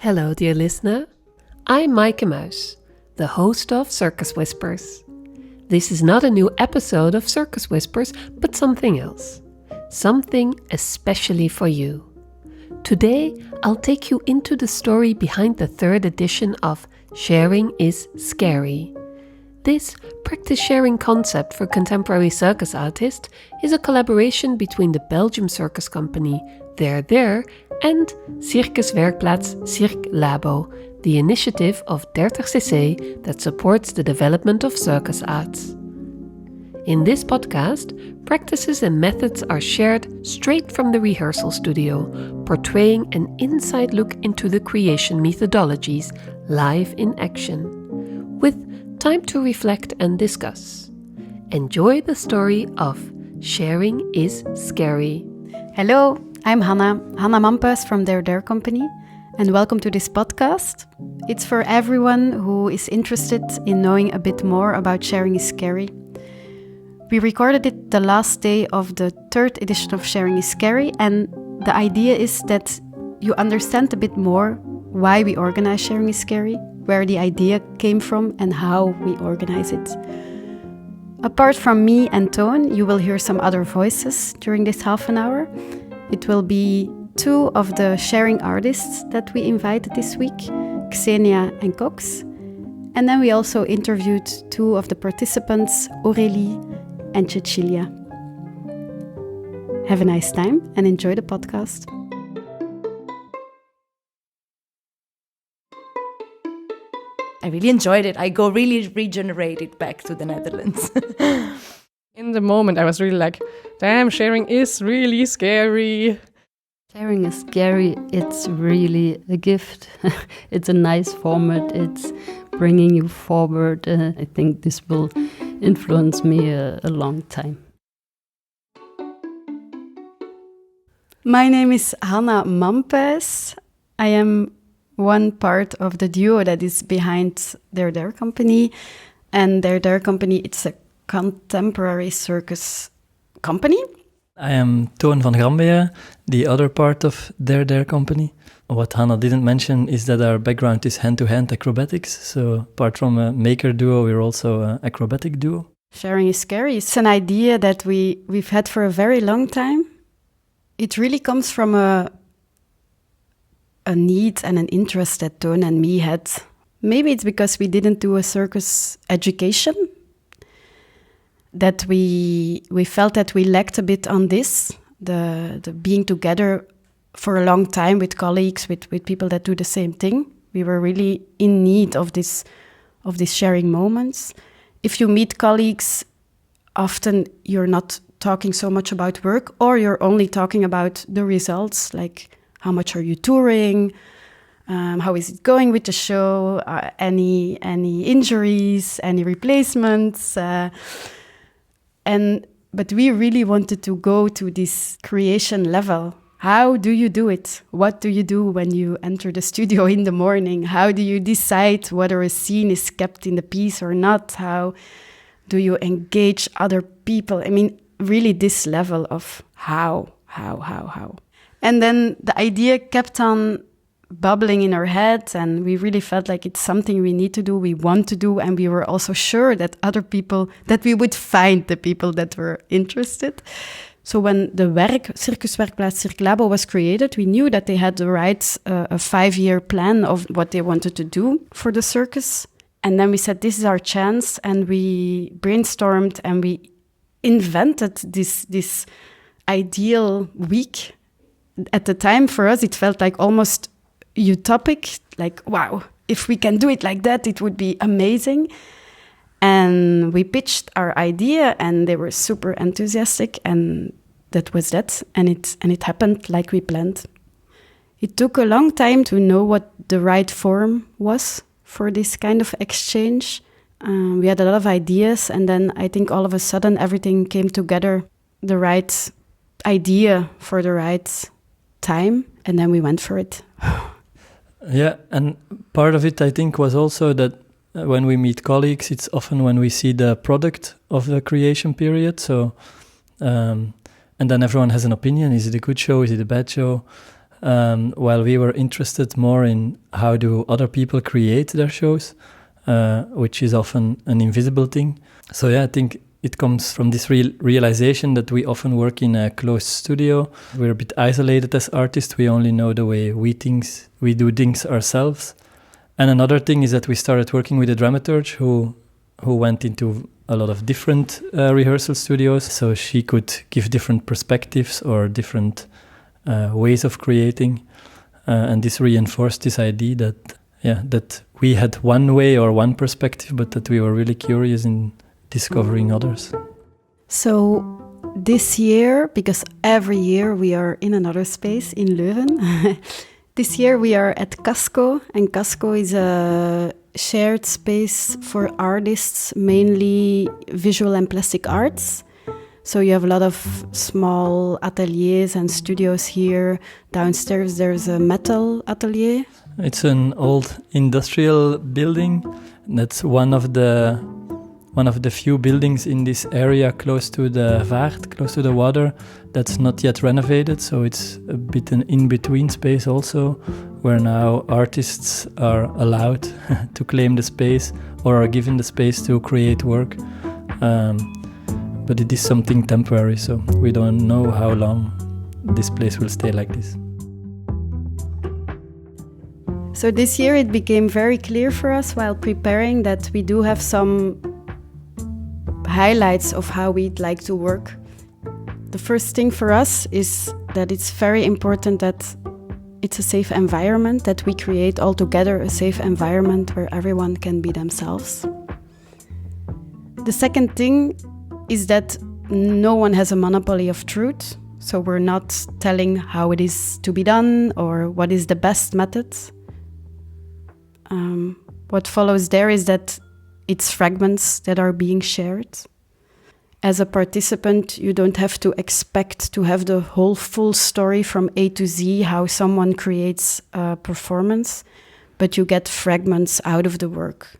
Hello, dear listener. I'm Maaike Muis, the host of Circus Whispers. This is not a new episode of Circus Whispers, but something else. Something especially for you. Today, I'll take you into the story behind the third edition of Sharing is Scary. This practice sharing concept for contemporary circus artists is a collaboration between the Belgian circus company There There and Circus werkplaats Cirque Labo, the initiative of derde that supports the development of circus arts. In this podcast, practices and methods are shared straight from the rehearsal studio, portraying an inside look into the creation methodologies live in action, with time to reflect and discuss. Enjoy the story of Sharing is Scary. Hello, I'm Hannah Muis from There There Company, and welcome to this podcast. It's for everyone who is interested in knowing a bit more about Sharing is Scary. We recorded it the last day of the third edition of Sharing is Scary, and the idea is that you understand a bit more why we organize Sharing is Scary, where the idea came from, and how we organize it. Apart from me and Toon, you will hear some other voices during this half an hour. It will be two of the sharing artists that we invited this week, Xenia and Cox. And then we also interviewed two of the participants, Aurélie and Cecilia. Have a nice time and enjoy the podcast. I really enjoyed it. I go really regenerated back to the Netherlands. In the moment, I was really like, damn, sharing is really scary. Sharing is scary. It's really a gift. It's a nice format. It's bringing you forward. I think this will influence me a long time. My name is Hannah Muis. I am one part of the duo that is behind There There Company. And There There Company, it's a contemporary circus company. I am Toon van Grambea, the other part of There There Company. What Hannah didn't mention is that our background is hand-to-hand acrobatics. So apart from a maker duo, we're also an acrobatic duo. Sharing is Scary. It's an idea that we've had for a very long time. It really comes from a need and an interest that Toon and me had. Maybe it's because we didn't do a circus education that we felt that we lacked a bit on this, the being together for a long time with colleagues, with people that do the same thing. We were really in need of these sharing moments. If you meet colleagues, often you're not talking so much about work, or you're only talking about the results, like how much are you touring, how is it going with the show, any injuries, any replacements, but we really wanted to go to this creation level. How do you do it? What do you do when you enter the studio in the morning? How do you decide whether a scene is kept in the piece or not? How do you engage other people? I mean, really this level of how. And then the idea kept on bubbling in our head, and we really felt like it's something we need to do, we want to do, and we were also sure that that we would find the people that were interested. So when the Circus werkplaats Cirque Labo was created, we knew that they had the right a 5-year plan of what they wanted to do for the circus. And then we said, this is our chance, and we brainstormed and we invented this ideal week. At the time, for us, it felt like almost utopic, like, wow, if we can do it like that, it would be amazing. And we pitched our idea, and they were super enthusiastic, and that was that. And it happened like we planned. It took a long time to know what the right form was for this kind of exchange. We had a lot of ideas, and then I think all of a sudden everything came together, the right idea for the right time, and then we went for it. Yeah, and part of it, I think, was also that when we meet colleagues, it's often when we see the product of the creation period. So, and then everyone has an opinion. Is it a good show? Is it a bad show? while we were interested more in how do other people create their shows, which is often an invisible thing. So I think it comes from this realization that we often work in a closed studio. We're a bit isolated as artists. We only know the way we do things ourselves. And another thing is that we started working with a dramaturge who went into a lot of different rehearsal studios, so she could give different perspectives or different ways of creating. And this reinforced this idea that we had one way or one perspective, but that we were really curious in discovering others. So this year, because every year we are in another space in Leuven, this year we are at Casco, and Casco is a shared space for artists, mainly visual and plastic arts. So you have a lot of small ateliers and studios here. Downstairs there's a metal atelier. It's an old industrial building. That's one of the few buildings in this area close to the vaart, close to the water, that's not yet renovated. So it's a bit an in-between space also, where now artists are allowed to claim the space or are given the space to create work. But it is something temporary, so we don't know how long this place will stay like this. So this year it became very clear for us while preparing that we do have some highlights of how we'd like to work. The first thing for us is that it's very important that it's a safe environment, that we create all together a safe environment where everyone can be themselves. The second thing is that no one has a monopoly of truth, so we're not telling how it is to be done or what is the best method. What follows there is that it's fragments that are being shared. As a participant, you don't have to expect to have the whole full story from A to Z, how someone creates a performance, but you get fragments out of the work.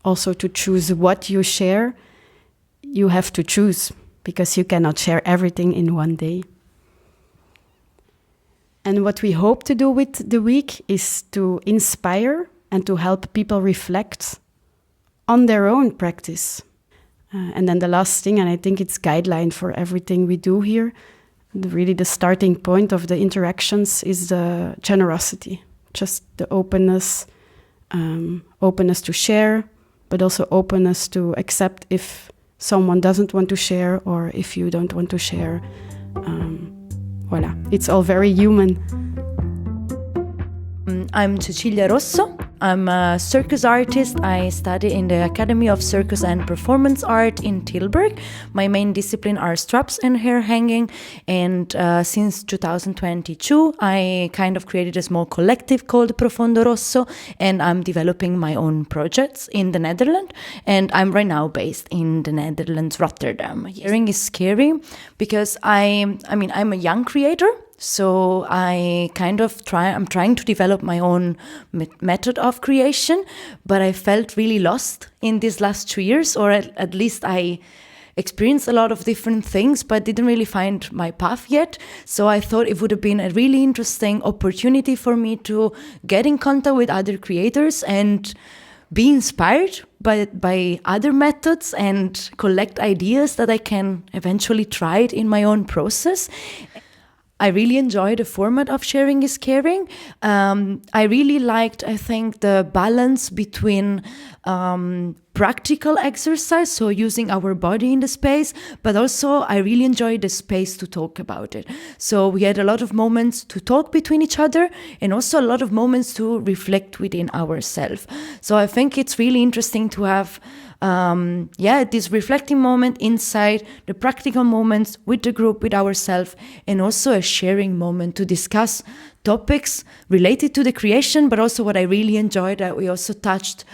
Also, to choose what you share, you have to choose, because you cannot share everything in one day. And what we hope to do with the week is to inspire and to help people reflect on their own practice. And then the last thing, and I think it's guideline for everything we do here, really the starting point of the interactions is the generosity, just the openness to share, but also openness to accept if someone doesn't want to share or if you don't want to share. Voilà, it's all very human. I'm Cecilia Rosso. I'm a circus artist. I study in the Academy of Circus and Performance Art in Tilburg. My main discipline are straps and hair hanging. And since 2022, I kind of created a small collective called Profondo Rosso. And I'm developing my own projects in the Netherlands. And I'm right now based in the Netherlands, Rotterdam. Hearing is scary because I'm a young creator. So I'm trying to develop my own method of creation, but I felt really lost in these last 2 years, or at least I experienced a lot of different things, but didn't really find my path yet. So I thought it would have been a really interesting opportunity for me to get in contact with other creators and be inspired by other methods and collect ideas that I can eventually try it in my own process. I really enjoy the format of Sharing is Caring. I really liked, I think, the balance between practical exercise, so using our body in the space, but also I really enjoyed the space to talk about it. So we had a lot of moments to talk between each other and also a lot of moments to reflect within ourselves. So I think it's really interesting to have this reflecting moment inside the practical moments with the group, with ourselves, and also a sharing moment to discuss topics related to the creation, but also what I really enjoyed that we also touched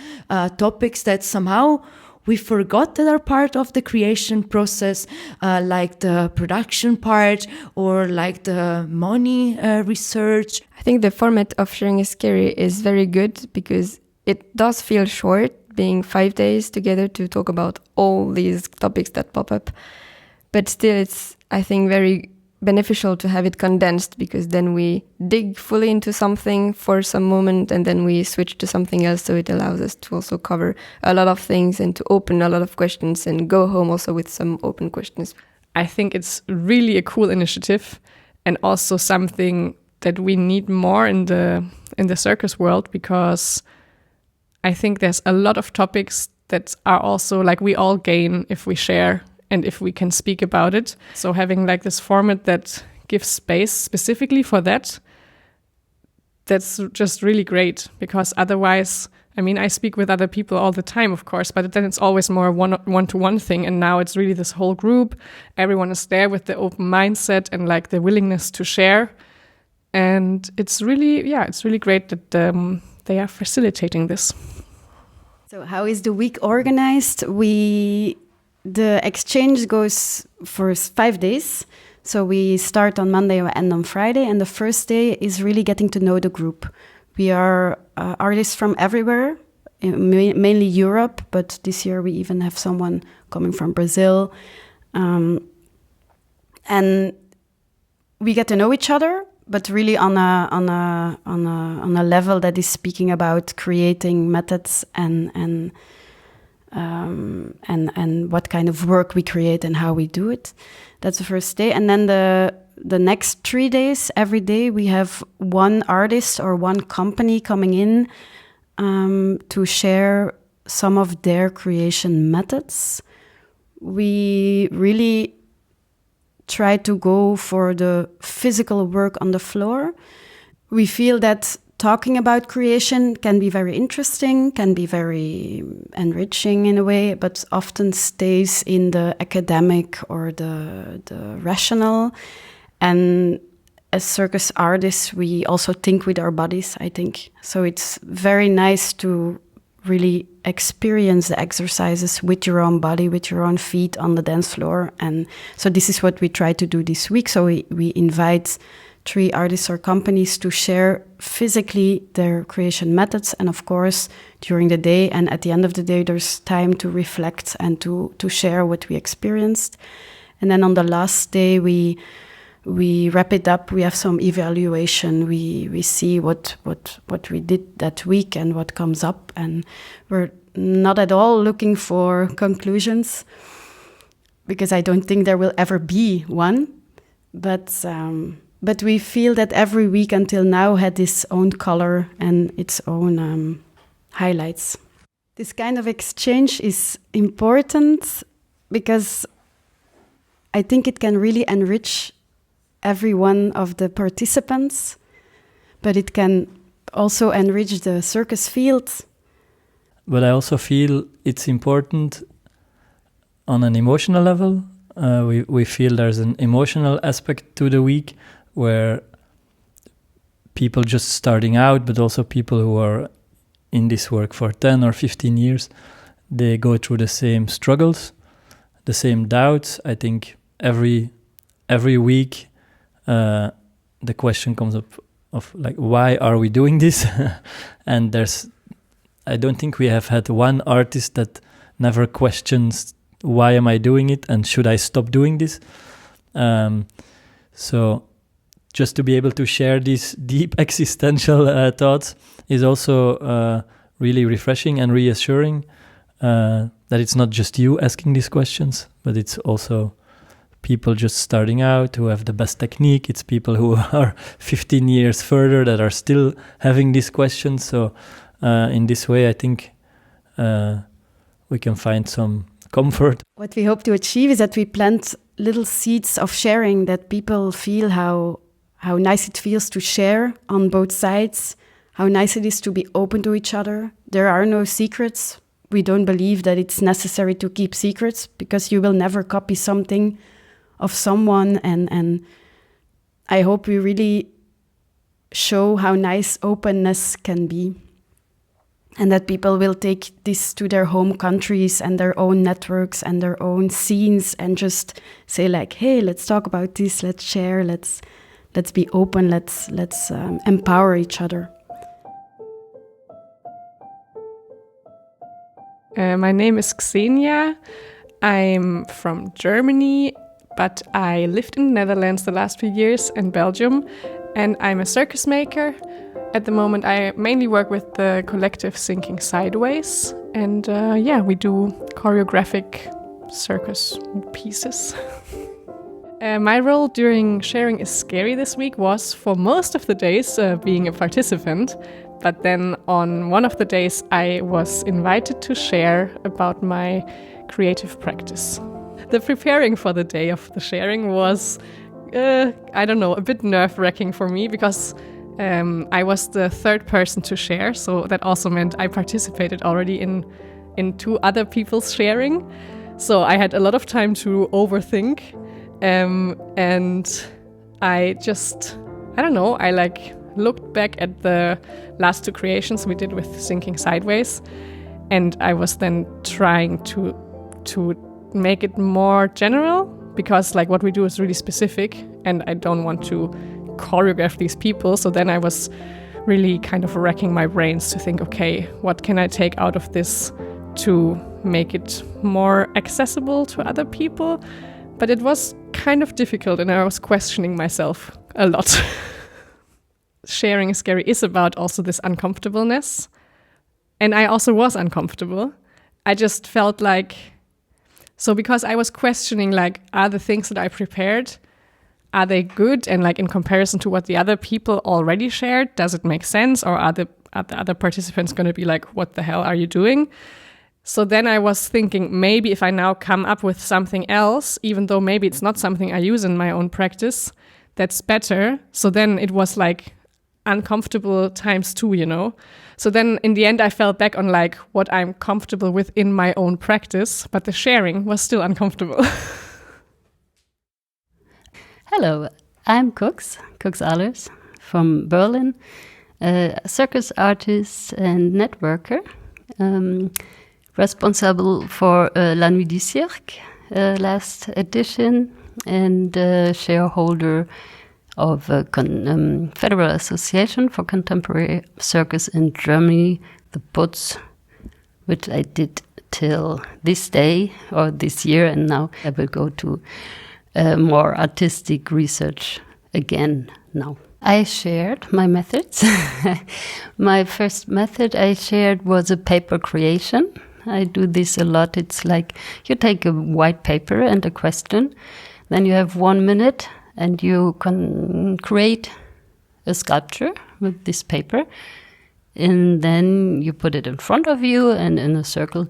topics that somehow we forgot that are part of the creation process, like the production part or like the money research. I think the format of Sharing is Scary is very good because it does feel short, being 5 days together to talk about all these topics that pop up. But still, it's, I think, very beneficial to have it condensed, because then we dig fully into something for some moment and then we switch to something else. So it allows us to also cover a lot of things and to open a lot of questions and go home also with some open questions. I think it's really a cool initiative, and also something that we need more in the circus world, because I think there's a lot of topics that are also like we all gain if we share and if we can speak about it. So having like this format that gives space specifically for that, that's just really great, because otherwise, I mean, I speak with other people all the time, of course, but then it's always more one-to-one thing. And now it's really this whole group. Everyone is there with the open mindset and like the willingness to share. And it's really great that they are facilitating this. So how is the week organized? The exchange goes for 5 days. So we start on Monday and end on Friday. And the first day is really getting to know the group. We are artists from everywhere, mainly Europe, but this year we even have someone coming from Brazil. And we get to know each other, but really on a level that is speaking about creating methods and what kind of work we create and how we do it. That's the first day. And then the next 3 days, every day we have one artist or one company coming in to share some of their creation methods. We really try to go for the physical work on the floor. We feel that talking about creation can be very interesting, can be very enriching in a way, but often stays in the academic or the rational. And as circus artists, we also think with our bodies, I think. So it's very nice to really experience the exercises with your own body, with your own feet on the dance floor. And so this is what we try to do this week. So we invite 3 artists or companies to share physically their creation methods. And of course, during the day and at the end of the day, there's time to reflect and to share what we experienced. And then on the last day, we wrap it up. We have some evaluation. We see what we did that week and what comes up. And we're not at all looking for conclusions, because I don't think there will ever be one. But we feel that every week until now had its own color and its own highlights. This kind of exchange is important because I think it can really enrich every one of the participants, but it can also enrich the circus field. But I also feel it's important on an emotional level. We feel there's an emotional aspect to the week where people just starting out, but also people who are in this work for 10 or 15 years, they go through the same struggles, the same doubts. I think every week the question comes up of like, why are we doing this? And I don't think we have had one artist that never questions, why am I doing it and should I stop doing this? So just to be able to share these deep existential thoughts is also really refreshing and reassuring, that it's not just you asking these questions, but it's also people just starting out who have the best technique. It's people who are 15 years further that are still having these questions. So in this way, I think we can find some comfort. What we hope to achieve is that we plant little seeds of sharing, that people feel how nice it feels to share on both sides, how nice it is to be open to each other. There are no secrets. We don't believe that it's necessary to keep secrets, because you will never copy something of someone. And I hope we really show how nice openness can be, and that people will take this to their home countries and their own networks and their own scenes and just say like, hey, let's talk about this, let's share, let's be open, let's empower each other. My name is Xenia. I'm from Germany, but I lived in the Netherlands the last few years and Belgium, and I'm a circus maker. At the moment, I mainly work with the collective Sinking Sideways, and we do choreographic circus pieces. My role during Sharing is Scary this week was, for most of the days, being a participant. But then on one of the days, I was invited to share about my creative practice. The preparing for the day of the sharing was, a bit nerve-wracking for me because I was the third person to share. So that also meant I participated already in two other people's sharing. So I had a lot of time to overthink. And I just, looked back at the last two creations we did with Sinking Sideways, and I was then trying to make it more general, because what we do is really specific and I don't want to choreograph these people. So then I was really kind of racking my brains to think, okay, what can I take out of this to make it more accessible to other people? But it was kind of difficult and I was questioning myself a lot. Sharing is Scary is about also this uncomfortableness. And I also was uncomfortable. I just felt because I was questioning, are the things that I prepared, are they good? And in comparison to what the other people already shared, does it make sense? Or are the other participants going to be what the hell are you doing? So then I was thinking, maybe if I now come up with something else, even though maybe it's not something I use in my own practice, that's better. So then it was uncomfortable times 2, So then in the end, I fell back on what I'm comfortable with in my own practice, but the sharing was still uncomfortable. Hello, I'm Cooks Allers from Berlin, a circus artist and networker. Responsible for La Nuit du Cirque, last edition, and shareholder of a Federal Association for Contemporary Circus in Germany, the Putz, which I did till this day or this year, and now I will go to more artistic research again now. I shared my methods. My first method I shared was a paper creation. I do this a lot. It's you take a white paper and a question, then you have 1 minute and you can create a sculpture with this paper, and then you put it in front of you, and in a circle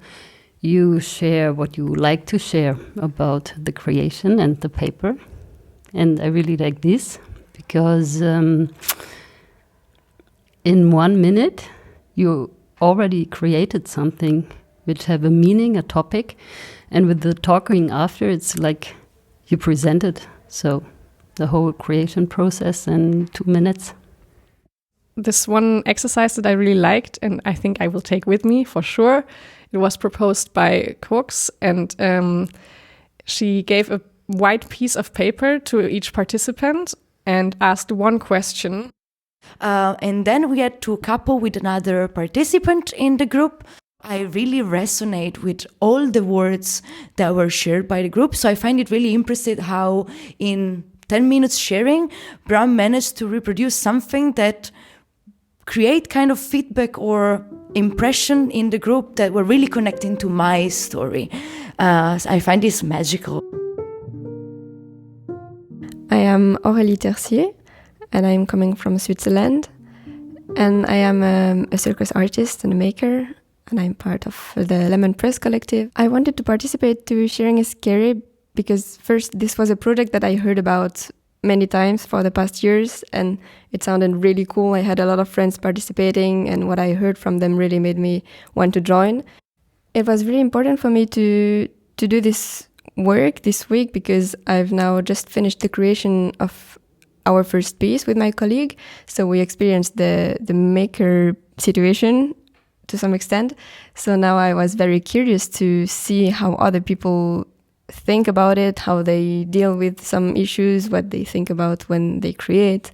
you share what you like to share about the creation and the paper. And I really like this because in 1 minute you already created something which have a meaning, a topic, and with the talking after, it's you present it. So the whole creation process in 2 minutes. This one exercise that I really liked, and I think I will take with me for sure, it was proposed by Cooks, and she gave a white piece of paper to each participant and asked one question. And then we had to couple with another participant in the group. I really resonate with all the words that were shared by the group. So I find it really impressive how in 10 minutes sharing, Bram managed to reproduce something that create kind of feedback or impression in the group that were really connecting to my story. I find this magical. I am Aurélie Tercier, and I'm coming from Switzerland. And I am a circus artist and a maker, and I'm part of the Lemon Press Collective. I wanted to participate to Sharing is Scary because first, this was a project that I heard about many times for the past years, and it sounded really cool. I had a lot of friends participating, and what I heard from them really made me want to join. It was really important for me to do this work this week because I've now just finished the creation of our first piece with my colleague. So we experienced the maker situation to some extent. So now I was very curious to see how other people think about it, how they deal with some issues, what they think about when they create.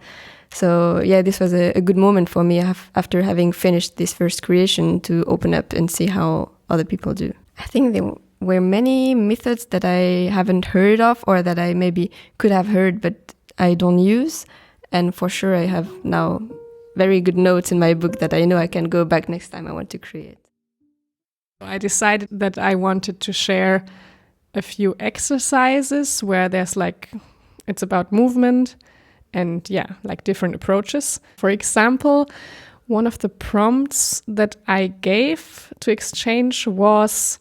So yeah, this was a good moment for me after having finished this first creation to open up and see how other people do. I think were many methods that I haven't heard of or that I maybe could have heard but I don't use. And for sure I have now very good notes in my book that I know I can go back next time I want to create. I decided that I wanted to share a few exercises where there's it's about movement and different approaches. For example, one of the prompts that I gave to exchange was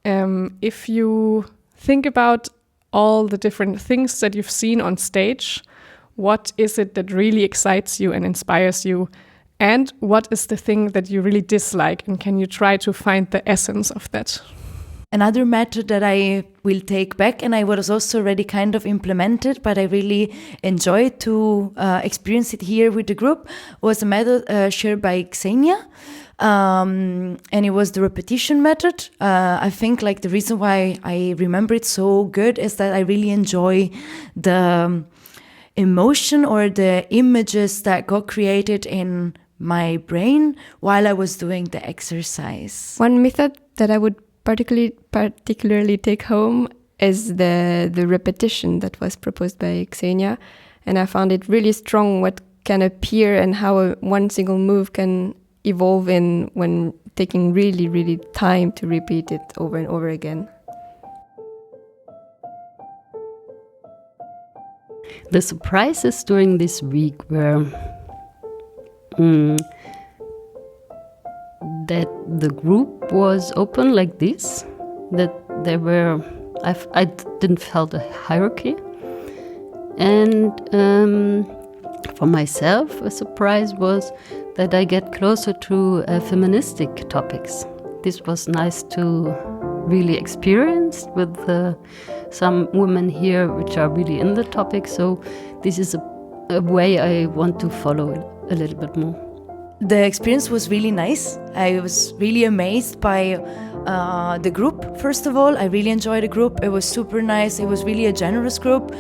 if you think about all the different things that you've seen on stage, what is it that really excites you and inspires you? And what is the thing that you really dislike? And can you try to find the essence of that? Another method that I will take back, and I was also already kind of implemented, but I really enjoyed to experience it here with the group, was a method shared by Xenia. And it was the repetition method. I think the reason why I remember it so good is that I really enjoy the emotion or the images that got created in my brain while I was doing the exercise. One method that I would particularly take home is the repetition that was proposed by Xenia, and I found it really strong what can appear and how one single move can evolve in when taking really, really time to repeat it over and over again. The surprises during this week were that the group was open like this, that there were, I didn't felt a hierarchy. And for myself, a surprise was that I get closer to feministic topics. This was nice to really experience with some women here which are really in the topic. So this is a way I want to follow it a little bit more. The experience was really nice. I was really amazed by the group, first of all. I really enjoyed the group. It was super nice. It was really a generous group.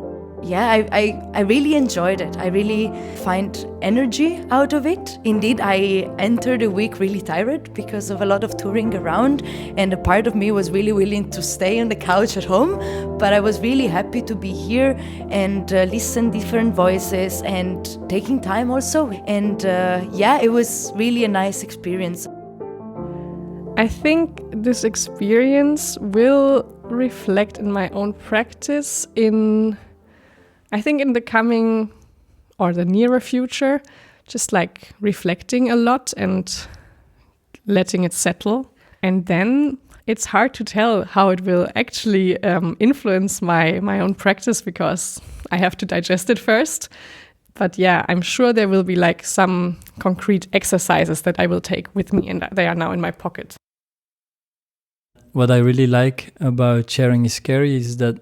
Yeah, I really enjoyed it. I really find energy out of it. Indeed, I entered the week really tired because of a lot of touring around, and a part of me was really willing to stay on the couch at home, but I was really happy to be here and listen different voices and taking time also. And it was really a nice experience. I think this experience will reflect in my own practice in the coming or the nearer future, just reflecting a lot and letting it settle. And then it's hard to tell how it will actually influence my own practice because I have to digest it first. But I'm sure there will be some concrete exercises that I will take with me, and they are now in my pocket. What I really like about Sharing is Scary is that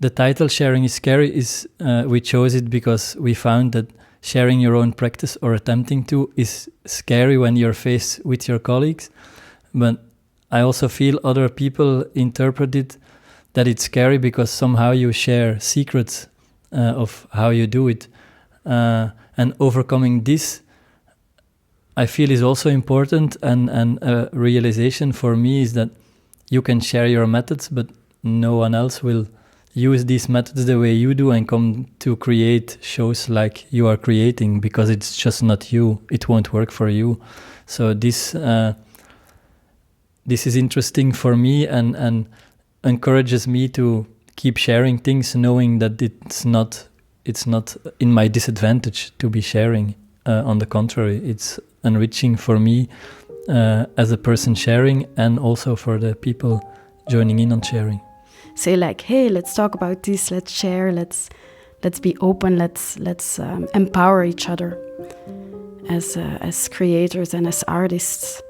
the title Sharing is Scary is, we chose it because we found that sharing your own practice or attempting to is scary when you're faced with your colleagues. But I also feel other people interpret it that it's scary because somehow you share secrets of how you do it. And overcoming this, I feel, is also important. And a realization for me is that you can share your methods, but no one else will use these methods the way you do and come to create shows like you are creating, because it's just not you. It won't work for you. So this is interesting for me and encourages me to keep sharing things, knowing that it's not in my disadvantage to be sharing. On the contrary, it's enriching for me as a person sharing, and also for the people joining in on sharing. Say hey, let's talk about this, let's share, let's be open, let's empower each other as creators and as artists.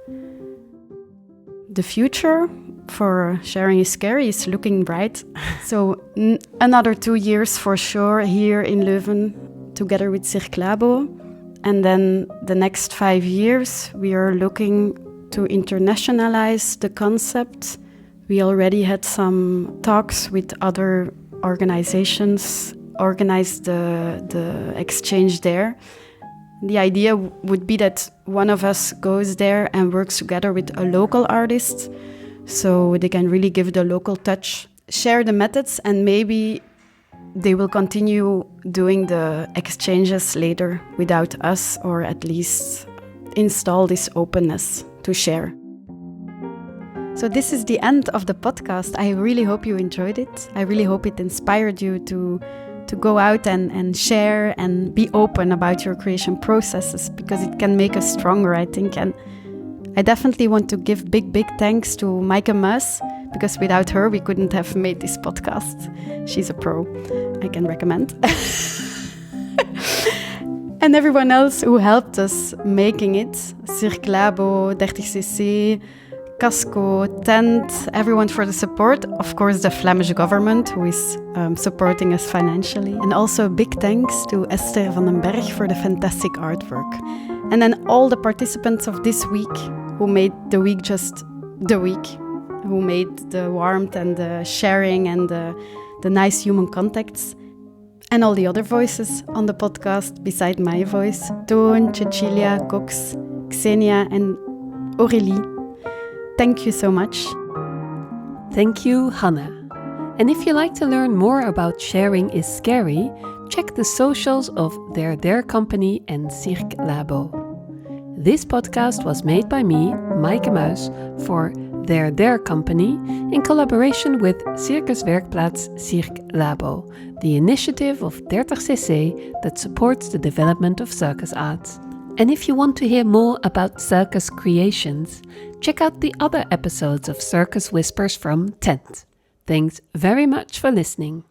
The future for Sharing is Scary is looking bright. So another 2 years for sure here in Leuven together with Circlabo, and then the next 5 years we are looking to internationalize the concept. We already had some talks with other organizations, organized the exchange there. The idea would be that one of us goes there and works together with a local artist so they can really give the local touch, share the methods, and maybe they will continue doing the exchanges later without us, or at least install this openness to share. So this is the end of the podcast. I really hope you enjoyed it. I really hope it inspired you to go out and share and be open about your creation processes, because it can make us stronger, I think. And I definitely want to give big thanks to Maaike Muis, because without her, we couldn't have made this podcast. She's a pro, I can recommend. And everyone else who helped us making it. Circlabo, 30cc, Casco, Tent, everyone for the support. Of course, the Flemish government, who is supporting us financially. And also big thanks to Esther van den Berg for the fantastic artwork. And then all the participants of this week who made the week just the week, who made the warmth and the sharing and the nice human contacts. And all the other voices on the podcast beside my voice. Toon, Cecilia, Cox, Xenia and Aurélie. Thank you so much. Thank you, Hannah. And if you like to learn more about Sharing is Scary, check the socials of There There Company and Circlabo. This podcast was made by me, Maaike Muis, for There There Company in collaboration with Circus Werkplaats Circlabo, the initiative of 30cc that supports the development of circus arts. And if you want to hear more about circus creations, check out the other episodes of Circus Whispers from Tent. Thanks very much for listening.